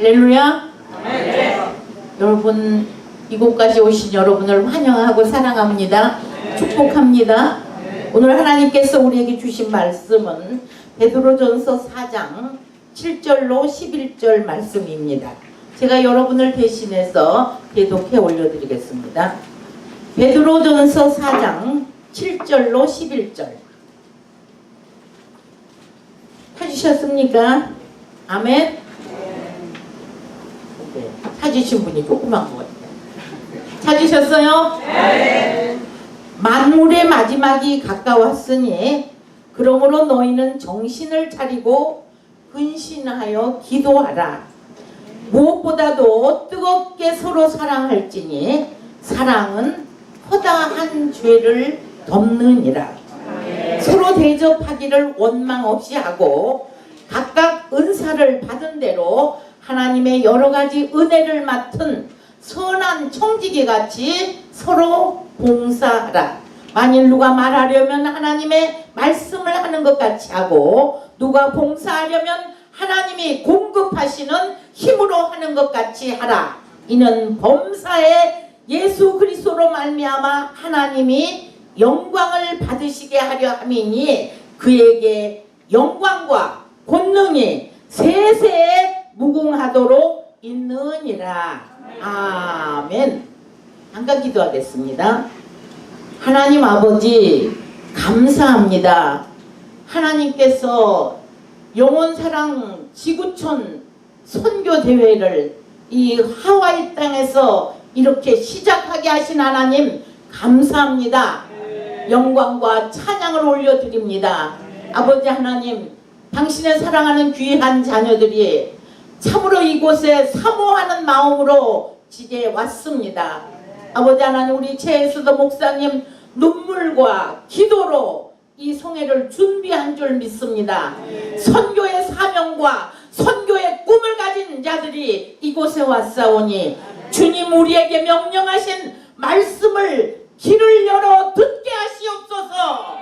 할렐루야. 네. 여러분, 이곳까지 오신 여러분을 환영하고 사랑합니다. 축복합니다. 오늘 하나님께서 우리에게 주신 말씀은 베드로전서 4장 7절로 11절 말씀입니다. 제가 여러분을 대신해서 대독해 올려드리겠습니다. 베드로전서 4장 7절로 11절 찾으셨습니까? 아멘? 네. 찾으신 분이 조그만 것 같아요. 찾으셨어요? 네. 만물의 마지막이 가까웠으니 그러므로 너희는 정신을 차리고 근신하여 기도하라. 무엇보다도 뜨겁게 서로 사랑할지니 사랑은 허다한 죄를 덮느니라. 서로 대접하기를 원망 없이 하고 각각 은사를 받은 대로 하나님의 여러가지 은혜를 맡은 선한 청지기같이 서로 봉사하라. 만일 누가 말하려면 하나님의 말씀을 하는 것 같이 하고 누가 봉사하려면 하나님이 공급하시는 힘으로 하는 것 같이 하라. 이는 범사에 예수 그리스도로 말미암아 하나님이 영광을 받으시게 하려 함이니 그에게 영광과 권능이 세세에 무궁하도록 있느니라. 아멘. 잠깐 기도하겠습니다. 하나님 아버지 감사합니다. 하나님께서 영혼사랑 지구촌 선교대회를 이 하와이 땅에서 이렇게 시작하게 하신 하나님 감사합니다. 영광과 찬양을 올려드립니다. 아버지 하나님, 당신의 사랑하는 귀한 자녀들이 참으로 이곳에 사모하는 마음으로 지게 왔습니다. 아버지 하나님, 우리 최수도 목사님 눈물과 기도로 이 성회를 준비한 줄 믿습니다. 선교의 사명과 선교의 꿈을 가진 자들이 이곳에 왔사오니 주님 우리에게 명령하신 말씀을 길을 열어 듣게 하시옵소서.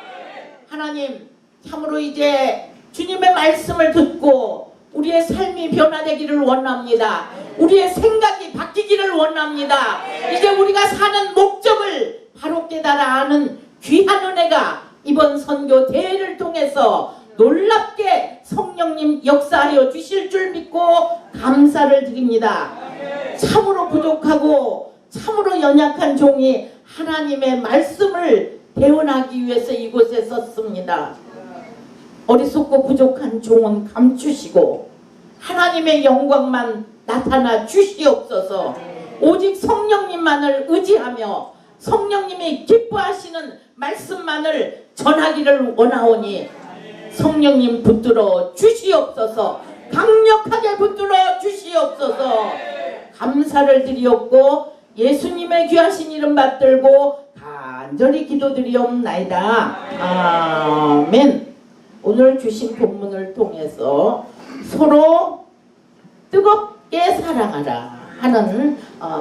하나님, 참으로 이제 주님의 말씀을 듣고 우리의 삶이 변화되기를 원합니다. 우리의 생각이 바뀌기를 원합니다. 이제 우리가 사는 목적을 바로 깨달아 아는 귀한 은혜가 이번 선교 대회를 통해서 놀랍게 성령님 역사하여 주실 줄 믿고 감사를 드립니다. 참으로 부족하고 참으로 연약한 종이 하나님의 말씀을 대언하기 위해서 이곳에 섰습니다. 어리석고 부족한 종은 감추시고 하나님의 영광만 나타나 주시옵소서. 오직 성령님만을 의지하며 성령님이 기뻐하시는 말씀만을 전하기를 원하오니 성령님 붙들어 주시옵소서. 강력하게 붙들어 주시옵소서. 감사를 드리옵고 예수님의 귀하신 이름 받들고 간절히 기도드리옵나이다. 아멘. 오늘 주신 본문을 통해서 서로 뜨겁게 사랑하라 하는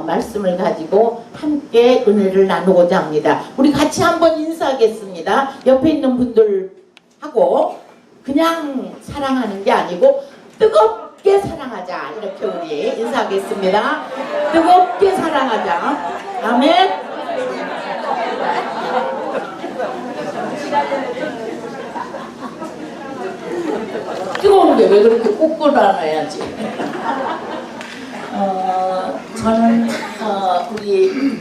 말씀을 가지고 함께 은혜를 나누고자 합니다. 우리 같이 한번 인사하겠습니다. 옆에 있는 분들하고 그냥 사랑하는 게 아니고 뜨겁게 사랑하자, 이렇게 우리 인사하겠습니다. 뜨겁게 사랑하자. 아멘. 뜨거운데 왜 그렇게 꾹꾹 안아야지. 저는 우리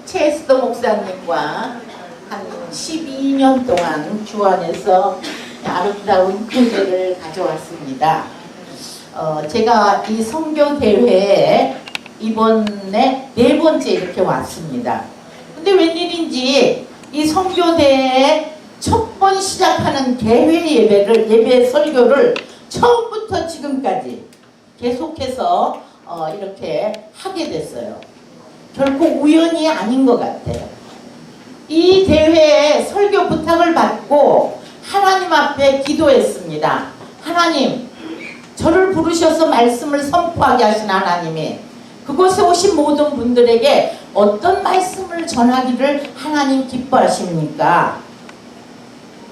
최수도 목사님과 한 12년 동안 주 안에서 아름다운 교제를 가져왔습니다. 제가 이 선교대회에 이번에 4번째 이렇게 왔습니다. 근데 웬일인지 이 선교대회에 첫 번 시작하는 대회 예배 설교를 처음부터 지금까지 계속해서 이렇게 하게 됐어요. 결코 우연이 아닌 것 같아요. 이 대회에 설교 부탁을 받고 하나님 앞에 기도했습니다. 하나님, 저를 부르셔서 말씀을 선포하게 하신 하나님이 그곳에 오신 모든 분들에게 어떤 말씀을 전하기를 하나님 기뻐하십니까?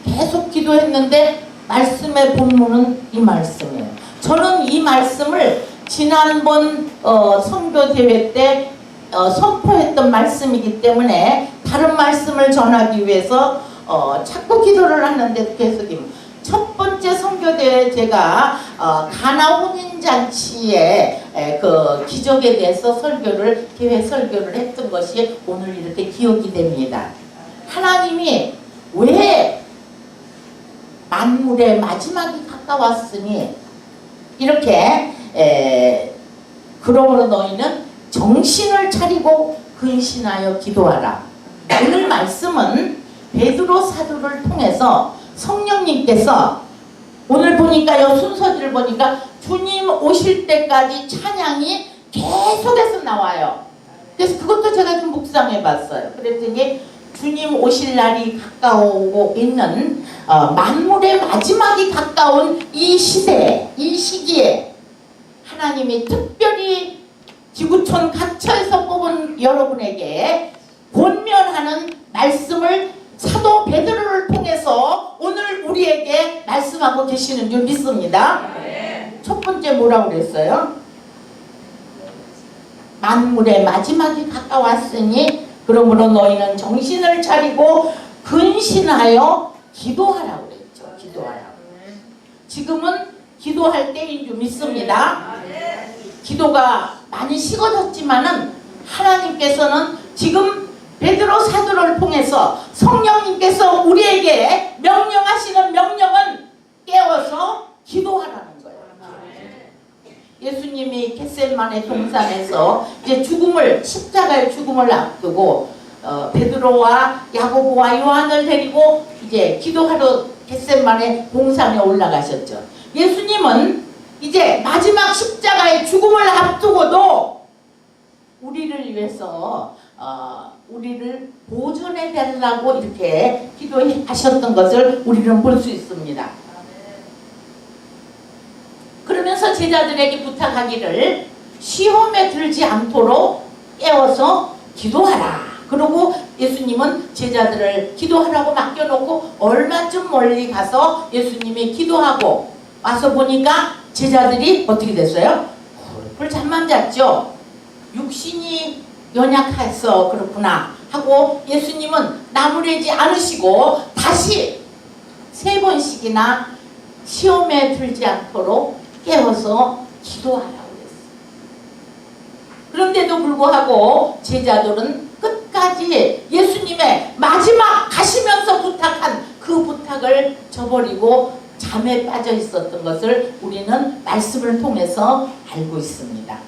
계속 기도했는데 말씀의 본문은 이 말씀이에요. 저는 이 말씀을 지난번 선교 대회 때 선포했던 말씀이기 때문에 다른 말씀을 전하기 위해서 자꾸 기도를 하는데 계속 첫 번째 선교대회 제가 가나 혼인잔치의 그 기적에 대해서 기회 설교를 했던 것이 오늘 이렇게 기억이 됩니다. 하나님이 왜 만물의 마지막이 가까웠으니 이렇게 그러므로 너희는 정신을 차리고 근신하여 기도하라. 오늘 말씀은 베드로 사도를 통해서 성령님께서 오늘 보니까요, 순서지를 보니까 주님 오실 때까지 찬양이 계속해서 나와요. 그래서 그것도 제가 좀 묵상해 봤어요. 그랬더니 주님 오실 날이 가까우고 있는 만물의 마지막이 가까운 이 시대에, 이 시기에 하나님이 특별히 지구촌 각처에서 뽑은 여러분에게 권면하는 말씀을 사도 베드로를 통해서 오늘 우리에게 말씀하고 계시는 줄 믿습니다. 첫 번째 뭐라고 그랬어요? 만물의 마지막이 가까웠으니 그러므로 너희는 정신을 차리고 근신하여 기도하라고 그랬죠. 기도하라고. 지금은 기도할 때인 줄 믿습니다. 기도가 많이 식어졌지만은 하나님께서는 지금 베드로 사도를 통해서 성령님께서 우리에게 명령하시는 명령은 깨워서 기도하라는 거예요. 예수님이 겟세마네 동산에서 이제 십자가의 죽음을 앞두고 베드로와 야고보와 요한을 데리고 이제 기도하러 겟세마네 동산에 올라가셨죠. 예수님은 이제 마지막 십자가의 죽음을 앞두고도 우리를 위해서 우리를 보존해 달라고 이렇게 기도하셨던 것을 우리는 볼 수 있습니다. 그러면서 제자들에게 부탁하기를 시험에 들지 않도록 깨워서 기도하라. 그리고 예수님은 제자들을 기도하라고 맡겨놓고 얼마쯤 멀리 가서 예수님이 기도하고 와서 보니까 제자들이 어떻게 됐어요? 헐 잠만 잤죠. 육신이 연약해서 그렇구나 하고 예수님은 나무래지 않으시고 다시 3번씩이나 시험에 들지 않도록 깨워서 기도하라고 했어요. 그런데도 불구하고 제자들은 끝까지 예수님의 마지막 가시면서 부탁한 그 부탁을 저버리고 잠에 빠져 있었던 것을 우리는 말씀을 통해서 알고 있습니다.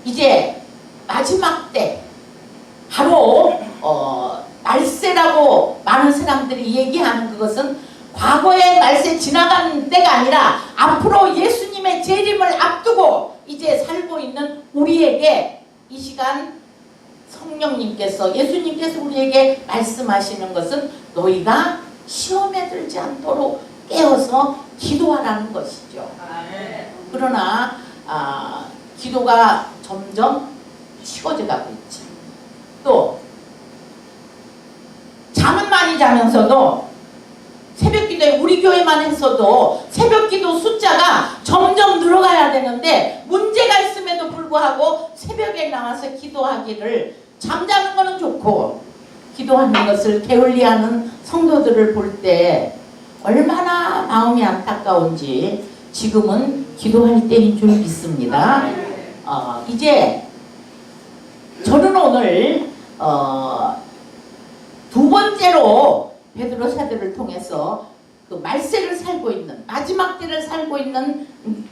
이제 마지막 때 바로 말세라고 많은 사람들이 얘기하는 그것은 과거의 말세 지나간 때가 아니라 앞으로 예수님의 재림을 앞두고 이제 살고 있는 우리에게 이 시간 성령님께서 예수님께서 우리에게 말씀하시는 것은 너희가 시험에 들지 않도록 깨어서 기도하라는 것이죠. 그러나 기도가 점점 식어져 가고 있지. 또 잠은 많이 자면서도 새벽기도에 우리 교회만 했어도 새벽기도 숫자가 점점 늘어가야 되는데 문제가 있음에도 불구하고 새벽에 나와서 기도하기를 잠자는 거는 좋고 기도하는 것을 게을리하는 성도들을 볼 때 얼마나 마음이 안타까운지 지금은 기도할 때인 줄 믿습니다. 이제 저는 오늘 두 번째로 베드로 사도를 통해서 그 말세를 살고 있는 마지막 때를 살고 있는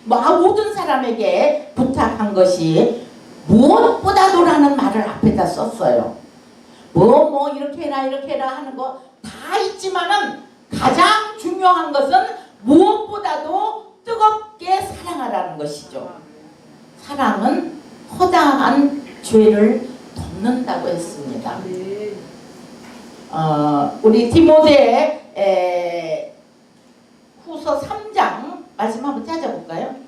모든 사람에게 부탁한 것이 무엇보다도라는 말을 앞에다 썼어요. 뭐 이렇게 해라 하는 거 다 있지만은 가장 중요한 것은 무엇보다도 뜨겁게 사랑하라는 것이죠. 사랑은 허다한 죄를 덮는다고 했습니다. 우리 디모데 후서 3장 말씀 한번 찾아볼까요?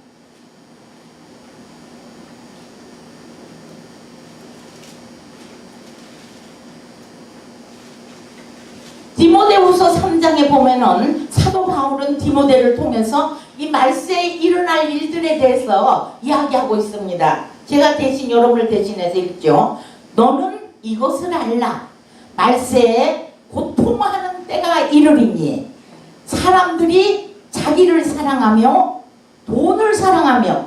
디모데 후서 3장에 보면은 사도 바울은 디모데를 통해서 이 말세에 일어날 일들에 대해서 이야기하고 있습니다. 제가 대신 여러분을 대신해서 읽죠. 너는 이것을 알라. 말세에 고통하는 때가 이르리니 사람들이 자기를 사랑하며 돈을 사랑하며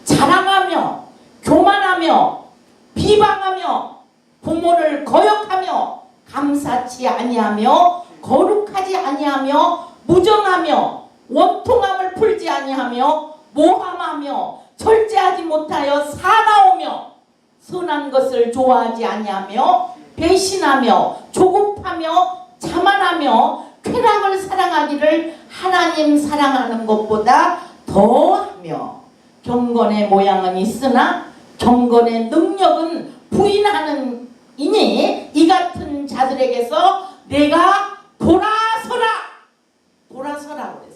자랑하며 교만하며 비방하며 부모를 거역하며 감사치 아니하며 거룩하지 아니하며 무정하며 원통함을 풀지 아니하며 모함하며 절제하지 못하여 사나우며 선한 것을 좋아하지 아니하며 배신하며 조급하며 자만하며 쾌락을 사랑하기를 하나님 사랑하는 것보다 더하며 경건의 모양은 있으나 경건의 능력은 부인하는 이니 이 같은 자들에게서 내가 돌아서라 그랬어.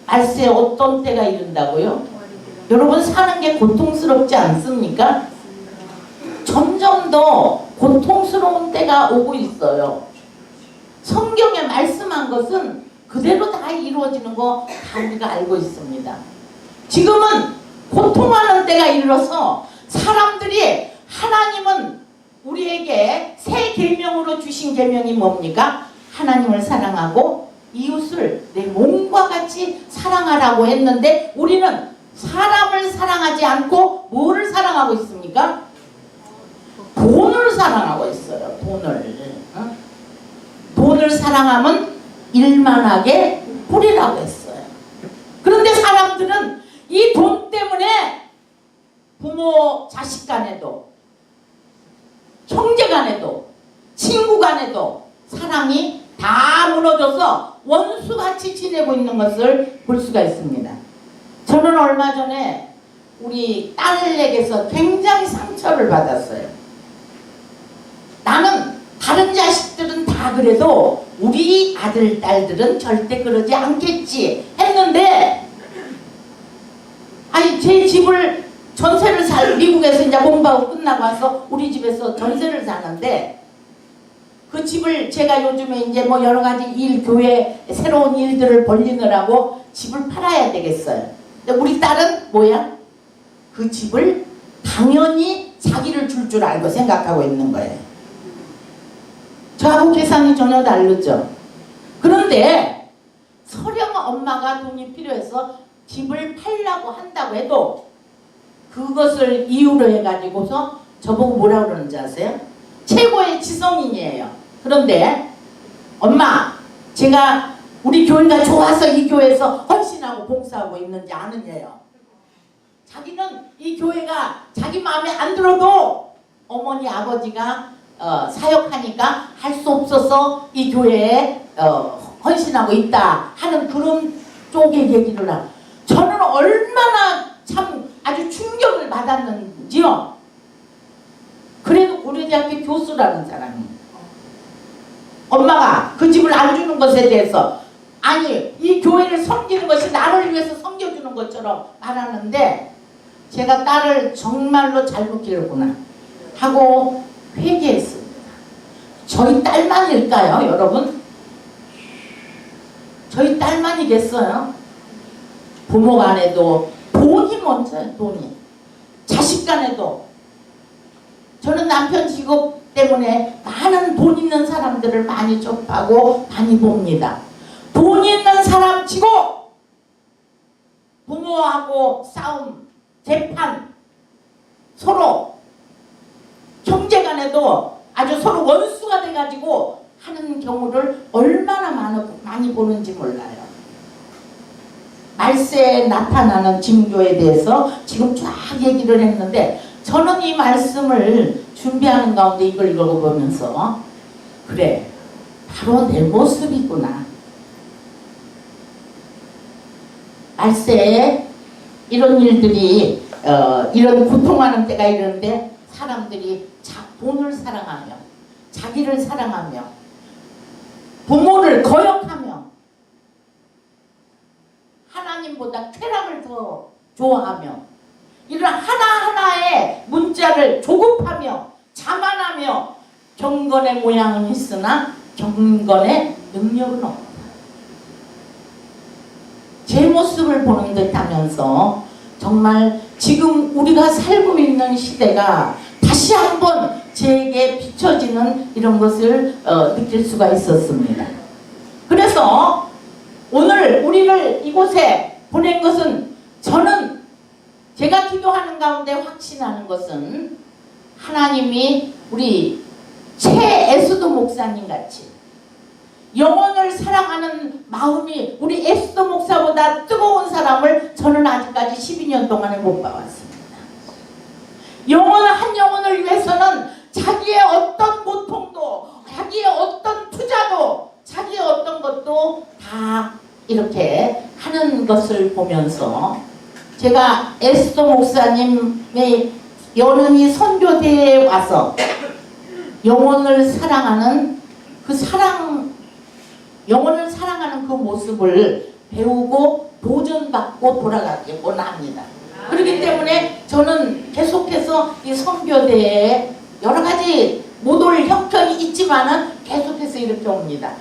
말세에 어떤 때가 이른다고요? 여러분 사는 게 고통스럽지 않습니까? 점점 더 고통스러운 때가 오고 있어요. 성경에 말씀한 것은 그대로 다 이루어지는 거 다 우리가 알고 있습니다. 지금은 고통하는 때가 이르러서 사람들이 하나님은 우리에게 새 계명으로 주신 계명이 뭡니까? 하나님을 사랑하고 이웃을 내 몸과 같이 사랑하라고 했는데 우리는 사람을 사랑하지 않고 뭐를 사랑하고 있습니까? 돈을 사랑하고 있어요. 돈을 사랑하면 일만하게 뿌리라고 했어요. 그런데 사람들은 이 돈 때문에 부모 자식 간에도 형제 간에도 친구 간에도 사랑이 다 무너져서 원수같이 지내고 있는 것을 볼 수가 있습니다. 저는 얼마 전에 우리 딸에게서 굉장히 상처를 받았어요. 나는 다른 자식들은 다 그래도 우리 아들, 딸들은 절대 그러지 않겠지 했는데 아니 제 집을 전세를 미국에서 이제 공부하고 끝나고 와서 우리 집에서 전세를 사는데 그 집을 제가 요즘에 이제 뭐 여러 가지 일, 교회 새로운 일들을 벌리느라고 집을 팔아야 되겠어요. 근데 우리 딸은 뭐야? 그 집을 당연히 자기를 줄 줄 알고 생각하고 있는 거예요. 저하고 계산이 전혀 다르죠. 그런데 서령 엄마가 돈이 필요해서 집을 팔려고 한다고 해도 그것을 이유로 해가지고서 저보고 뭐라고 그러는지 아세요? 최고의 지성인이에요. 그런데 엄마 제가 우리 교회가 좋아서 이 교회에서 헌신하고 봉사하고 있는지 아느냐요. 자기는 이 교회가 자기 마음에 안 들어도 어머니 아버지가 사역하니까 할 수 없어서 이 교회에 헌신하고 있다 하는 그런 쪽의 얘기를 하고 저는 얼마나 참 아주 충격을 받았는지요. 그래도 고려대학교 교수라는 사람이 엄마가 그 집을 안 주는 것에 대해서 아니 이 교회를 섬기는 것이 나를 위해서 섬겨주는 것처럼 말하는데 제가 딸을 정말로 잘못 기르구나 하고 회개했습니다. 저희 딸만일까요 여러분? 저희 딸만이겠어요? 부모 간에도 돈이 먼저요. 돈이 자식 간에도 저는 남편 직업 때문에 많은 돈 있는 사람들을 많이 접하고 많이 봅니다. 돈 있는 사람 치고 부모하고 싸움, 재판 서로 형제 간에도 아주 서로 원수가 돼가지고 하는 경우를 얼마나 많이 보는지 몰라요. 말세에 나타나는 징조에 대해서 지금 쫙 얘기를 했는데 저는 이 말씀을 준비하는 가운데 이걸 읽어보면서 그래 바로 내 모습이구나. 말세에 이런 일들이 이런 고통하는 때가 이러는데 사람들이 돈을 사랑하며 자기를 사랑하며 부모를 거역하며 하나님보다 쾌락을 더 좋아하며 이런 하나하나의 문자를 조급하며 자만하며 경건의 모양은 있으나 경건의 능력은 없다. 모습을 보는 듯 하면서 정말 지금 우리가 살고 있는 시대가 다시 한번 제게 비춰지는 이런 것을 느낄 수가 있었습니다. 그래서 오늘 우리를 이곳에 보낸 것은 저는 제가 기도하는 가운데 확신하는 것은 하나님이 우리 최에스더 목사님 같이 영혼을 사랑하는 마음이 우리 에스더 목사보다 뜨거운 사람을 저는 아직까지 12년 동안에 못 봐왔습니다. 한 영혼을 위해서는 자기의 어떤 고통도, 자기의 어떤 투자도, 자기의 어떤 것도 다 이렇게 하는 것을 보면서 제가 에스더 목사님의 연은이 선교대에 와서 영혼을 사랑하는 영혼을 사랑하는 그 모습을 배우고 도전받고 돌아가기곤 합니다. 그렇기 때문에 저는 계속해서 이 선교대에 여러 가지 못 올 형편이 있지만은 계속해서 이렇게 옵니다.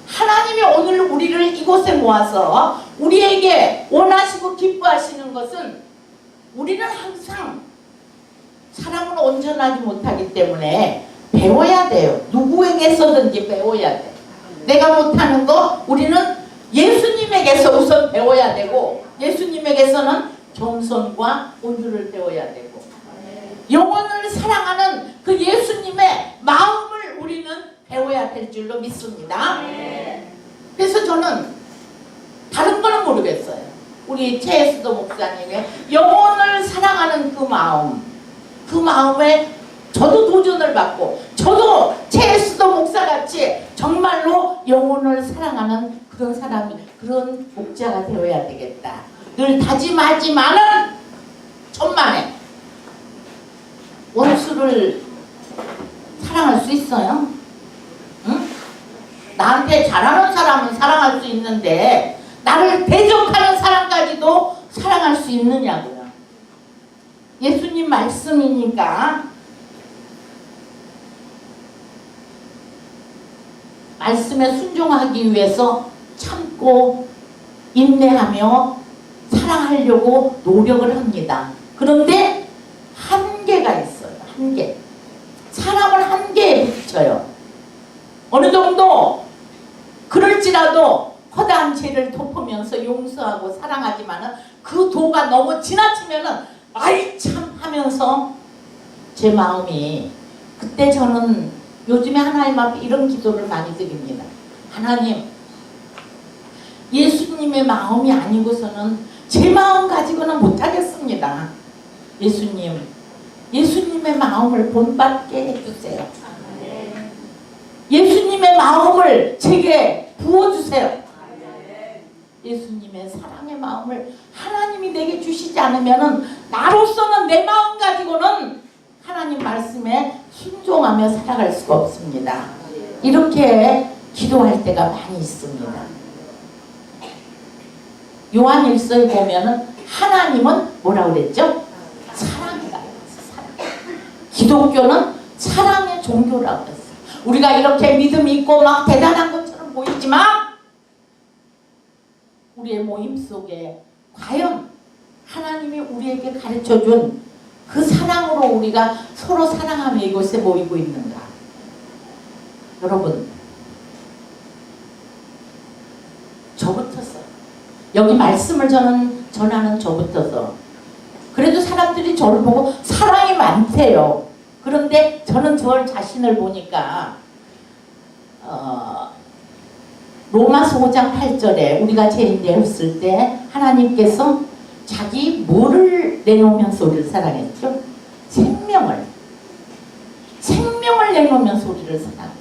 하나님이 오늘 우리를 이곳에 모아서 우리에게 원하시고 기뻐하시는 것은 우리는 항상 사람은 온전하지 못하기 때문에 배워야 돼요. 누구에게서든지 배워야 돼. 내가 못하는 거 우리는 예수님에게서 우선 배워야 되고 예수님에게서는 겸손과 온유를 배워야 되고 영혼을 사랑하는 그 예수님의 마음을 우리는 배워야 될 줄로 믿습니다. 그래서 저는 다른 거는 모르겠어요. 우리 최에스더 목사님의 영혼을 사랑하는 그 마음에 저도 도전을 받고 저도 최에스더 목사같이 정말로 영혼을 사랑하는 그런 사람이 그런 목자가 되어야 되겠다. 늘 다짐하지만은 천만에 원수를 사랑할 수 있어요? 응? 나한테 잘하는 사람은 사랑할 수 있는데 나를 대적하는 사람까지도 사랑할 수 있느냐고요. 예수님 말씀이니까 말씀에 순종하기 위해서 참고 인내하며 사랑하려고 노력을 합니다. 그런데 한계가 있어요. 한계. 사람을 한계에 비춰요. 어느 정도 그럴지라도 허다한 죄를 덮으면서 용서하고 사랑하지만은 그 도가 너무 지나치면은 아이 참 하면서 제 마음이 그때 저는 요즘에 하나님 앞에 이런 기도를 많이 드립니다. 하나님, 예수님의 마음이 아니고서는 제 마음 가지고는 못하겠습니다. 예수님의 마음을 본받게 해주세요. 예수님의 마음을 제게 부어주세요. 예수님의 사랑의 마음을 하나님이 내게 주시지 않으면은 나로서는 내 마음 가지고는 하나님 말씀에 순종하며 살아갈 수가 없습니다. 이렇게 기도할 때가 많이 있습니다. 요한일서에 보면은 하나님은 뭐라고 그랬죠? 사랑이다. 사랑. 기독교는 사랑의 종교라고 그랬어요. 우리가 이렇게 믿음이 있고 막 대단한 것처럼 보이지만 우리의 모임 속에 과연 하나님이 우리에게 가르쳐준 그 사랑으로 우리가 서로 사랑하며 이곳에 모이고 있는가? 여러분, 저부터서 여기 말씀을 저는 전하는 저부터서 그래도 사람들이 저를 보고 사랑이 많대요. 그런데 저는 저 자신을 보니까 로마서 5장 8절에 우리가 죄인되었을 때 하나님께서 자기 뭐를 내놓으면서 우리를 사랑했죠? 생명을 내놓으면서 우리를 사랑했어요.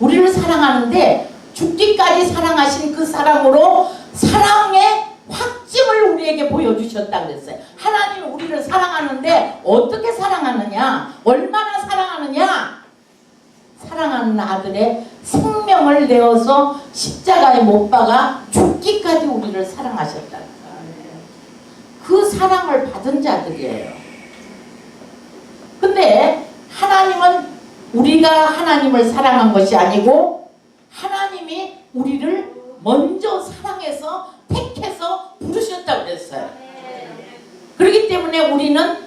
우리를 사랑하는데 죽기까지 사랑하신 그 사랑으로 사랑의 확증을 우리에게 보여주셨다 그랬어요. 하나님은 우리를 사랑하는데 어떻게 사랑하느냐? 얼마나 사랑하느냐? 사랑하는 아들의 생명을 내어서 십자가에 못 박아 죽기까지 우리를 사랑하셨다. 그 사랑을 받은 자들이에요. 근데 하나님은 우리가 하나님을 사랑한 것이 아니고 하나님이 우리를 먼저 사랑해서 택해서 부르셨다. 있어요. 그렇기 때문에 우리는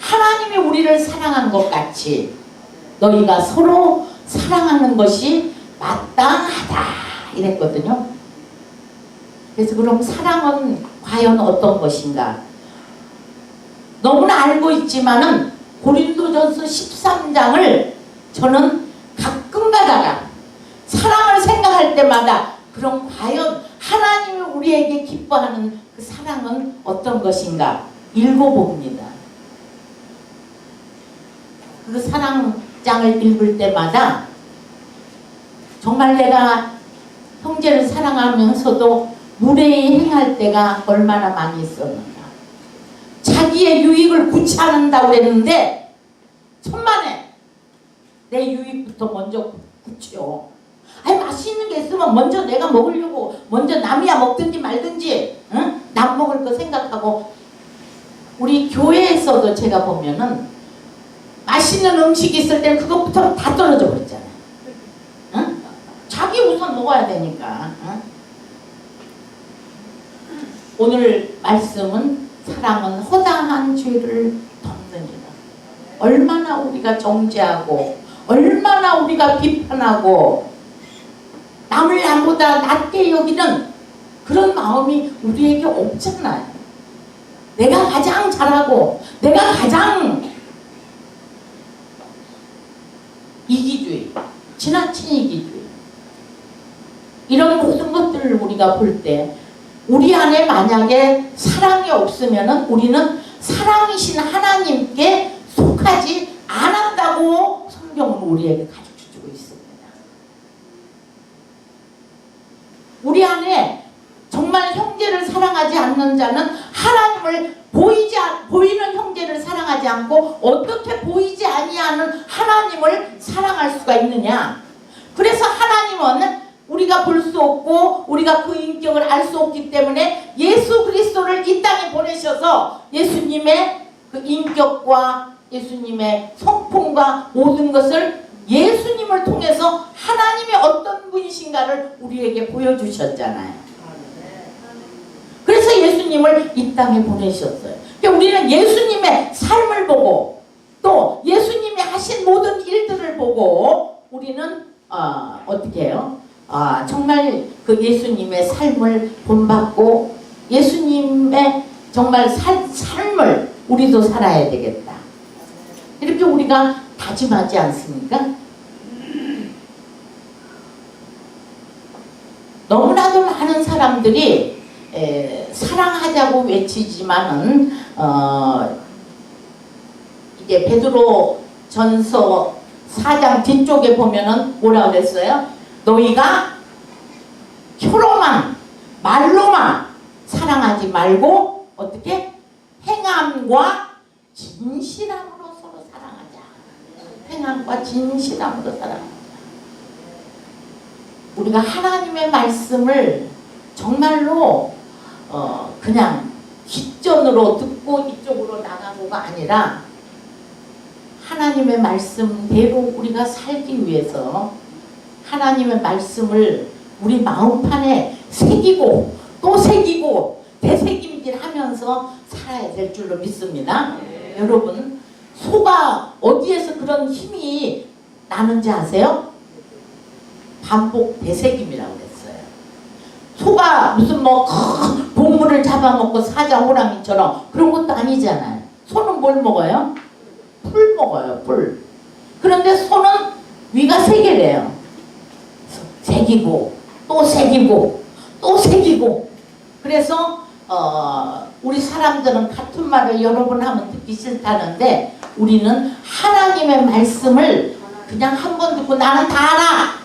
하나님이 우리를 사랑한 것 같이 너희가 서로 사랑하는 것이 마땅하다 이랬거든요. 그래서 그럼 사랑은 과연 어떤 것인가? 너무나 알고 있지만은 고린도전서 13장을 저는 가끔 가다가 사랑을 생각할 때마다 그럼 과연 하나님이 우리에게 기뻐하는 그 사랑은 어떤 것인가 읽어봅니다. 그 사랑장을 읽을 때마다 정말 내가 형제를 사랑하면서도 무례히 행할 때가 얼마나 많이 있었는가. 자기의 유익을 구취한다고 그랬는데 천만에 내 유익부터 먼저 구치요. 아니 맛있는 게 있으면 먼저 내가 먹으려고 먼저 남이야 먹든지 말든지 응? 남 먹을 거 생각하고. 우리 교회에서도 제가 보면은 맛있는 음식이 있을 땐 그것부터 다 떨어져 버렸잖아요. 응? 자기 우선 먹어야 되니까. 응? 오늘 말씀은 사랑은 허다한 죄를 덮느니라. 얼마나 우리가 정죄하고 얼마나 우리가 비판하고 남을 나보다 낮게 여기는 그런 마음이 우리에게 없잖아요. 내가 가장 잘하고 내가 가장 이기주의, 지나친 이기주의 이런 모든 것들을 우리가 볼 때 우리 안에 만약에 사랑이 없으면은 우리는 사랑이신 하나님께 속하지 않았다고 성경은 우리에게 가르쳐주고 있습니다. 우리 안에 정말 형제를 사랑하지 않는 자는 하나님을 보이는 형제를 사랑하지 않고 어떻게 보이지 아니하는 하나님을 사랑할 수가 있느냐. 그래서 하나님은 우리가 볼 수 없고 우리가 그 인격을 알 수 없기 때문에 예수 그리스도를 이 땅에 보내셔서 예수님의 그 인격과 예수님의 성품과 모든 것을 예수님을 통해서 하나님의 어떤 분이신가를 우리에게 보여주셨잖아요. 그래서 예수님을 이 땅에 보내셨어요. 그러니까 우리는 예수님의 삶을 보고 또 예수님이 하신 모든 일들을 보고 우리는 어떻게 해요? 정말 그 예수님의 삶을 본받고 예수님의 정말 삶을 우리도 살아야 되겠다. 이렇게 우리가 다짐하지 않습니까? 너무나도 많은 사람들이 사랑하자고 외치지만은 이게 베드로 전서 4장 뒤쪽에 보면은 뭐라고 그랬어요? 너희가 혀로만 말로만 사랑하지 말고 어떻게? 행함과 진실함으로 서로 사랑하자. 행함과 진실함으로 사랑하자. 우리가 하나님의 말씀을 정말로 그냥 뒷전으로 듣고 이쪽으로 나가고가 아니라 하나님의 말씀대로 우리가 살기 위해서 하나님의 말씀을 우리 마음판에 새기고 또 새기고 되새김질하면서 살아야 될 줄로 믿습니다. 여러분 소가 어디에서 그런 힘이 나는지 아세요? 반복 되새김이라고 그랬어요. 소가 무슨 뭐 동물을 잡아먹고 사자 호랑이처럼 그런 것도 아니잖아요. 소는 뭘 먹어요? 풀 먹어요. 풀. 그런데 소는 위가 세 개래요. 새기고 또 새기고 또 새기고. 그래서 우리 사람들은 같은 말을 여러 번 하면 듣기 싫다는데 우리는 하나님의 말씀을 그냥 한 번 듣고 나는 다 알아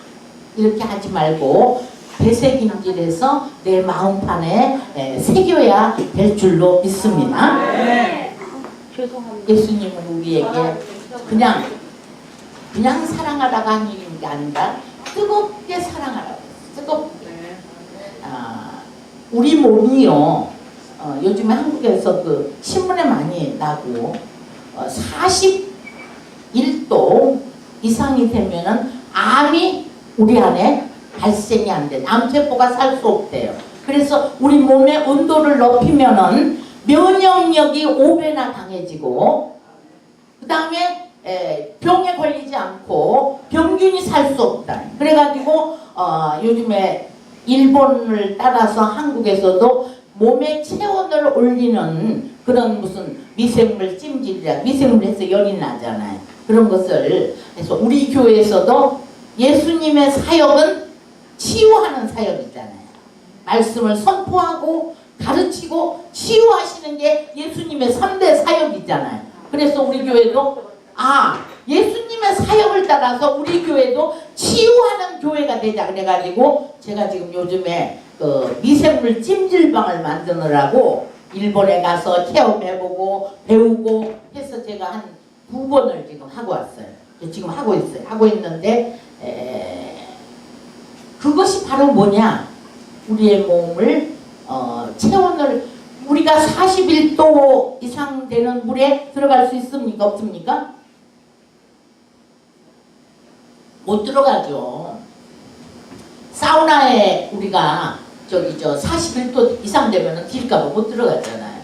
이렇게 하지 말고 되새김질해서 내 마음판에 새겨야 될 줄로 믿습니다. 예수님은 우리에게 그냥 사랑하라고 하는 게 아니라 뜨겁게 사랑하라고. 뜨겁게. 우리 몸이요. 요즘에 한국에서 그 신문에 많이 나고 41도 이상이 되면은 암이 우리 안에 발생이 안 돼. 암세포가 살 수 없대요. 그래서 우리 몸의 온도를 높이면은 면역력이 5배나 강해지고, 그 다음에 병에 걸리지 않고 병균이 살 수 없다. 그래가지고 요즘에 일본을 따라서 한국에서도 몸의 체온을 올리는 그런 무슨 미생물 찜질이라, 미생물에서 열이 나잖아요. 그런 것을 해서 우리 교회에서도 예수님의 사역은 치유하는 사역이잖아요. 말씀을 선포하고 가르치고 치유하시는 게 예수님의 3대 사역이잖아요. 그래서 우리 교회도 예수님의 사역을 따라서 우리 교회도 치유하는 교회가 되자 그래가지고 제가 지금 요즘에 그 미생물 찜질방을 만드느라고 일본에 가서 체험해보고 배우고 해서 제가 한 2번을 지금 하고 왔어요. 지금 하고 있어요. 하고 있는데 그것이 바로 뭐냐? 우리의 몸을 체온을 우리가 41도 이상 되는 물에 들어갈 수 있습니까? 없습니까? 못 들어가죠. 사우나에 우리가 41도 이상 되면은 딜까봐 못 들어가잖아요.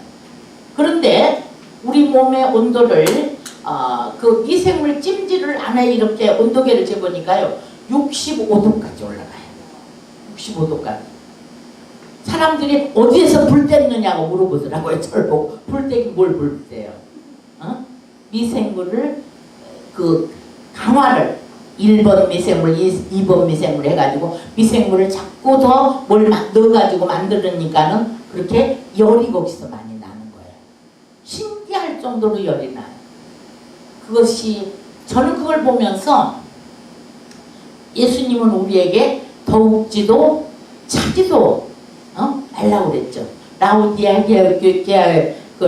그런데 우리 몸의 온도를 그 미생물 찜질을 안에 이렇게 온도계를 재보니까요 65도까지 올라가요. 65도까지. 사람들이 어디에서 불 뗐느냐고 물어보더라고요. 저를 보고. 불 떼기 뭘 불 떼요? 미생물을 그 강화를 1번 미생물, 2번 미생물 해가지고 미생물을 자꾸 더 뭘 넣어가지고 만들으니까는 그렇게 열이 거기서 많이 나는 거예요. 신기할 정도로 열이 나요. 그것이 저는 그걸 보면서 예수님은 우리에게 더욱지도 차지도 말라고 그랬죠.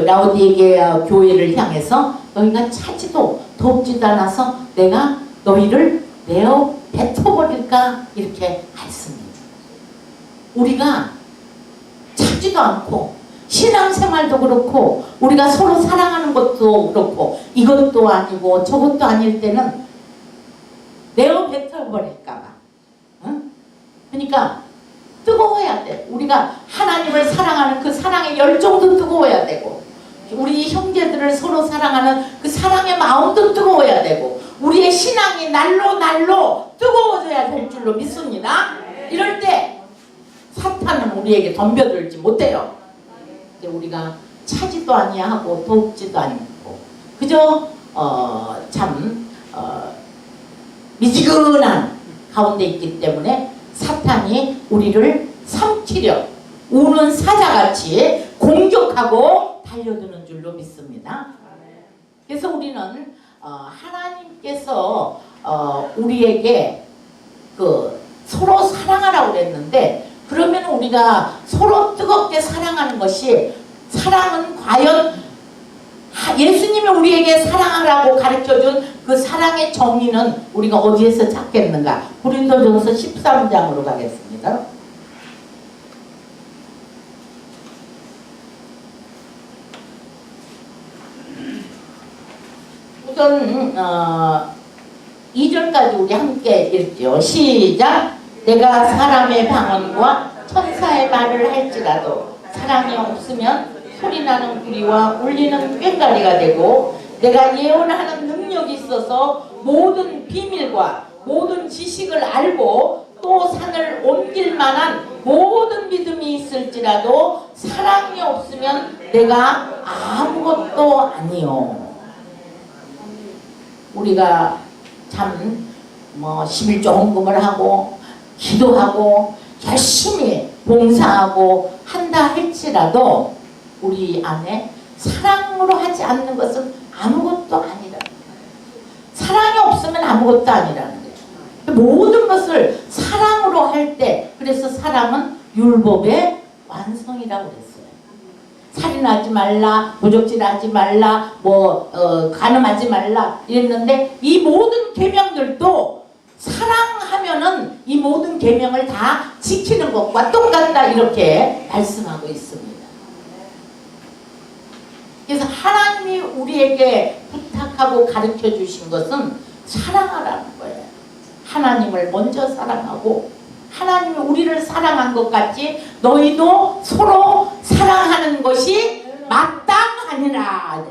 라오디게아 교회를 향해서 너희가 차지도 덥지도 않아서 내가 너희를 내어 뱉어버릴까 이렇게 했습니다. 우리가 차지도 않고 신앙생활도 그렇고 우리가 서로 사랑하는 것도 그렇고 이것도 아니고 저것도 아닐 때는 내어 뱉어버릴까봐. 그러니까 뜨거워야 돼. 우리가 하나님을 사랑하는 그 사랑의 열정도 뜨거워야 되고 우리 형제들을 서로 사랑하는 그 사랑의 마음도 뜨거워야 되고 우리의 신앙이 날로 뜨거워져야 될 줄로 믿습니다. 이럴 때 사탄은 우리에게 덤벼들지 못해요. 근데 우리가 차지도 아니하고 덥지도 않고 그저 미지근한 가운데 있기 때문에 사탄이 우리를 삼키려 우는 사자같이 공격하고 달려드는 줄로 믿습니다. 그래서 우리는 하나님께서 우리에게 그 서로 사랑하라고 그랬는데 그러면 우리가 서로 뜨겁게 사랑하는 것이 사랑은 과연 예수님이 우리에게 사랑하라고 가르쳐준 그 사랑의 정의는 우리가 어디에서 찾겠는가? 고린도전서 13장으로 가겠습니다. 우선 2절까지 우리 함께 읽죠. 시작! 내가 사람의 방언과 천사의 말을 할지라도 사랑이 없으면 소리나는 구리와 울리는 꽹과리가 되고 내가 예언하는 능력이 있어서 모든 비밀과 모든 지식을 알고 또 산을 옮길 만한 모든 믿음이 있을지라도 사랑이 없으면 내가 아무것도 아니요. 우리가 참 11조 헌금을 하고 기도하고 열심히 봉사하고 한다 할지라도 우리 안에 사랑으로 하지 않는 것은 아무것도 아니라는 거예요. 사랑이 없으면 아무것도 아니라는 거예요. 모든 것을 사랑으로 할 때 그래서 사랑은 율법의 완성이라고 그랬어요. 살인하지 말라, 도적질하지 말라, 간음하지 말라 이랬는데 이 모든 계명들도 사랑하면은 이 모든 계명을 다 지키는 것과 똑같다 이렇게 말씀하고 있습니다. 그래서 하나님이 우리에게 부탁하고 가르쳐 주신 것은 사랑하라는 거예요. 하나님을 먼저 사랑하고 하나님이 우리를 사랑한 것 같이 너희도 서로 사랑하는 것이 마땅하니라.